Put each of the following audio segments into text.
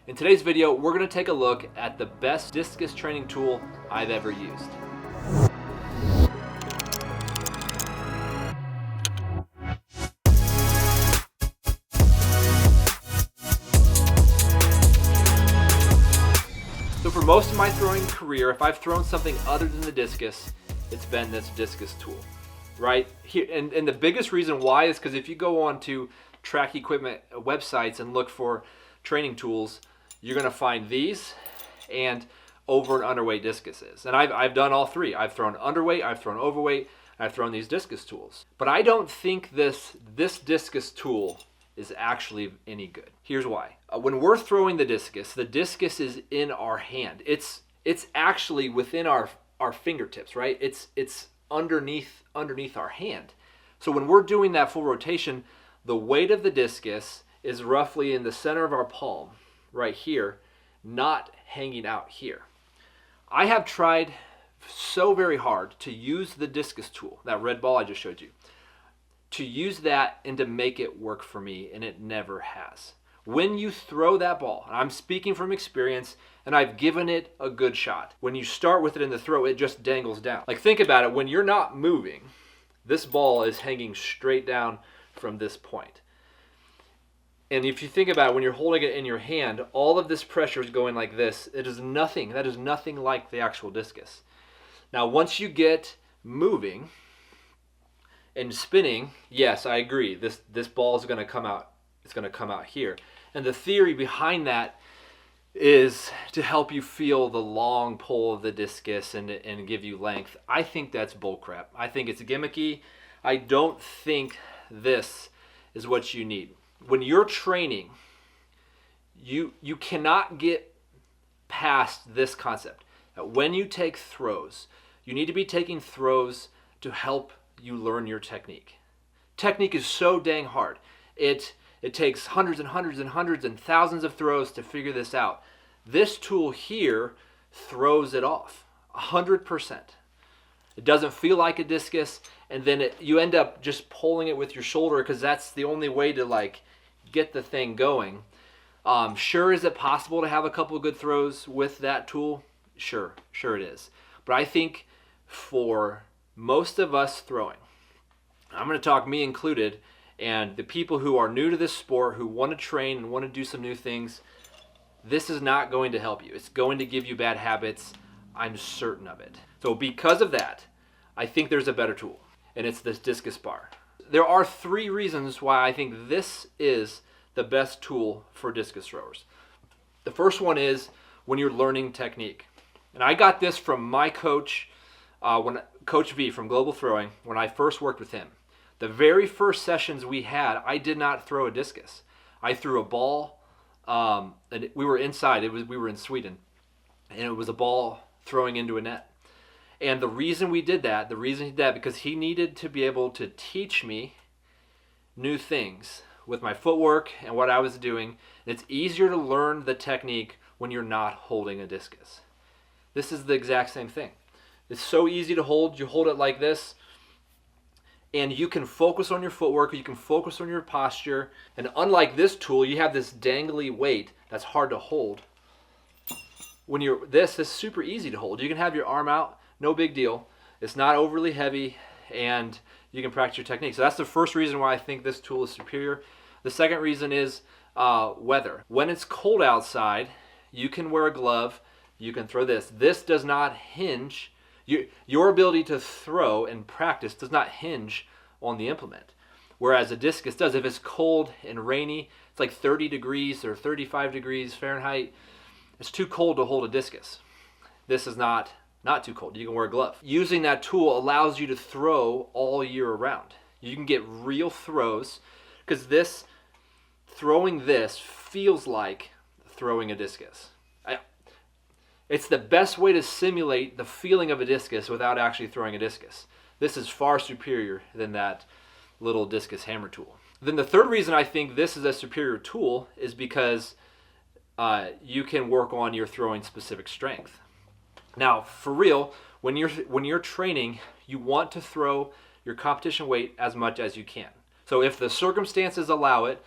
In today's video, we're going to take a look at the best discus training tool I've ever used. So for most of my throwing career, if I've thrown something other than the discus, it's been this discus tool, right? Here, and the biggest reason why is because if you go on to track equipment websites and look for training tools, you're going to find these and over and underweight discuses. And I've done all three. I've thrown underweight, I've thrown overweight, I've thrown these discus tools. But I don't think this discus tool is actually any good. Here's why. When we're throwing the discus is in our hand. It's actually within our fingertips, right? It's underneath our hand. So when we're doing that full rotation, the weight of the discus is roughly in the center of our palm, right here, not hanging out here. I have tried so very hard to use the discus tool, that red ball I just showed you, to use that and to make it work for me, and it never has. When you throw that ball, and I'm speaking from experience, and I've given it a good shot, when you start with it in the throw, it just dangles down. Like, think about it, when you're not moving, this ball is hanging straight down from this point. And if you think about it, when you're holding it in your hand, all of this pressure is going like this. That is nothing like the actual discus. Now, once you get moving and spinning, yes, I agree. This ball is going to come out. It's going to come out here. And the theory behind that is to help you feel the long pull of the discus and give you length. I think that's bullcrap. I think it's gimmicky. I don't think this is what you need. When you're training, you cannot get past this concept. That when you take throws, you need to be taking throws to help you learn your technique. Technique is so dang hard. It takes hundreds and hundreds and hundreds and thousands of throws to figure this out. This tool here throws it off 100%. It doesn't feel like a discus, and then you end up just pulling it with your shoulder because that's the only way to get the thing going. Sure, is it possible to have a couple of good throws with that tool? Sure it is. But I think for most of us throwing, I'm going to talk me included, and the people who are new to this sport, who want to train and want to do some new things, this is not going to help you. It's going to give you bad habits. I'm certain of it. So because of that, I think there's a better tool, and it's this discus bar. There are three reasons why I think this is the best tool for discus throwers. The first one is when you're learning technique. And I got this from my coach, Coach V from Global Throwing, when I first worked with him. The very first sessions we had, I did not throw a discus. I threw a ball, and we were inside. We were in Sweden, and it was a ball throwing into a net. And the reason he did that, because he needed to be able to teach me new things with my footwork and what I was doing. And it's easier to learn the technique when you're not holding a discus. This is the exact same thing. It's so easy to hold. You hold it like this, and you can focus on your footwork, you can focus on your posture. And unlike this tool, you have this dangly weight that's hard to hold. When this is super easy to hold. You can have your arm out, no big deal. It's not overly heavy, and you can practice your technique. So that's the first reason why I think this tool is superior. The second reason is weather. When it's cold outside, you can wear a glove, you can throw this. This does not hinge. Your ability to throw and practice does not hinge on the implement. Whereas a discus does. If it's cold and rainy, it's like 30 degrees or 35 degrees Fahrenheit, it's too cold to hold a discus. This is not too cold. You can wear a glove. Using that tool allows you to throw all year around. You can get real throws because throwing this feels like throwing a discus. It's the best way to simulate the feeling of a discus without actually throwing a discus. This is far superior than that little discus hammer tool. Then the third reason I think this is a superior tool is because you can work on your throwing specific strength. Now, for real, when you're training, you want to throw your competition weight as much as you can. So if the circumstances allow it,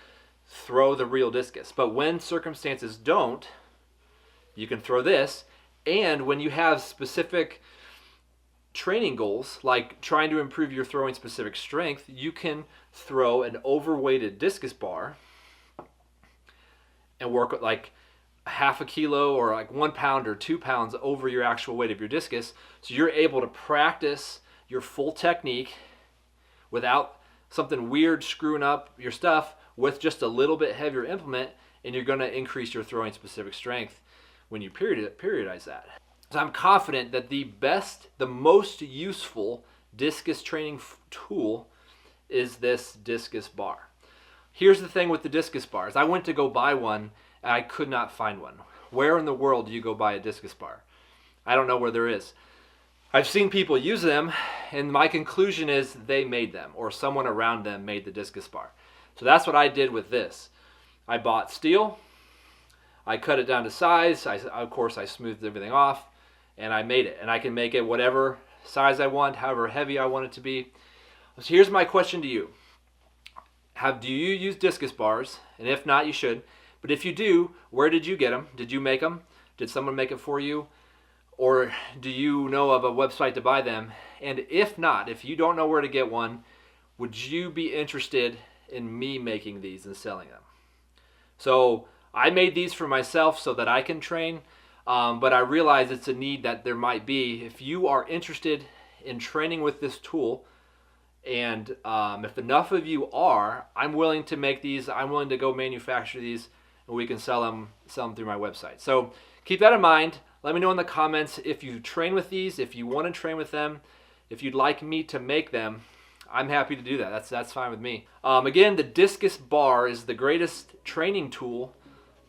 throw the real discus. But when circumstances don't, you can throw this. And when you have specific training goals, like trying to improve your throwing specific strength, you can throw an overweighted discus bar and work with like half a kilo or like 1 pound or 2 pounds over your actual weight of your discus. So you're able to practice your full technique without something weird screwing up your stuff with just a little bit heavier implement, and you're going to increase your throwing specific strength when you periodize that. So I'm confident that the most useful discus training tool is this discus bar. Here's the thing with the discus bars. I went to go buy one and I could not find one. Where in the world do you go buy a discus bar? I don't know where there is. I've seen people use them, and my conclusion is they made them, or someone around them made the discus bar. So that's what I did with this. I bought steel, I cut it down to size, of course I smoothed everything off, and I made it. And I can make it whatever size I want, however heavy I want it to be. So here's my question to you. Do you use discus bars? And if not, you should. But if you do, where did you get them? Did you make them? Did someone make it for you? Or do you know of a website to buy them? And if not, if you don't know where to get one, would you be interested in me making these and selling them? So I made these for myself so that I can train, but I realize it's a need that there might be. If you are interested in training with this tool, and if enough of you are, I'm willing to make these. I'm willing to go manufacture these, and we can sell them through my website. So keep that in mind. Let me know in the comments if you train with these, if you want to train with them, if you'd like me to make them. I'm happy to do that. That's fine with me. Again, the discus bar is the greatest training tool,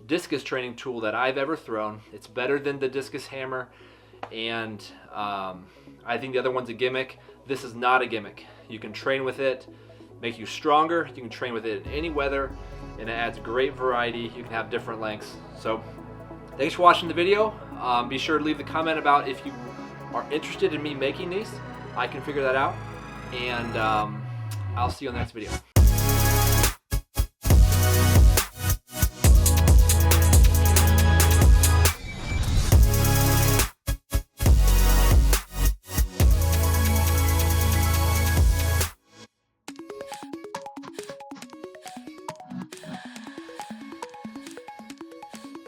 discus training tool that I've ever thrown. It's better than the discus hammer, and I think the other one's a gimmick. This is not a gimmick. You can train with it, make you stronger. You can train with it in any weather, and it adds great variety. You can have different lengths. So thanks for watching the video. Be sure to leave the comment about if you are interested in me making these. I can figure that out. And I'll see you on the next video.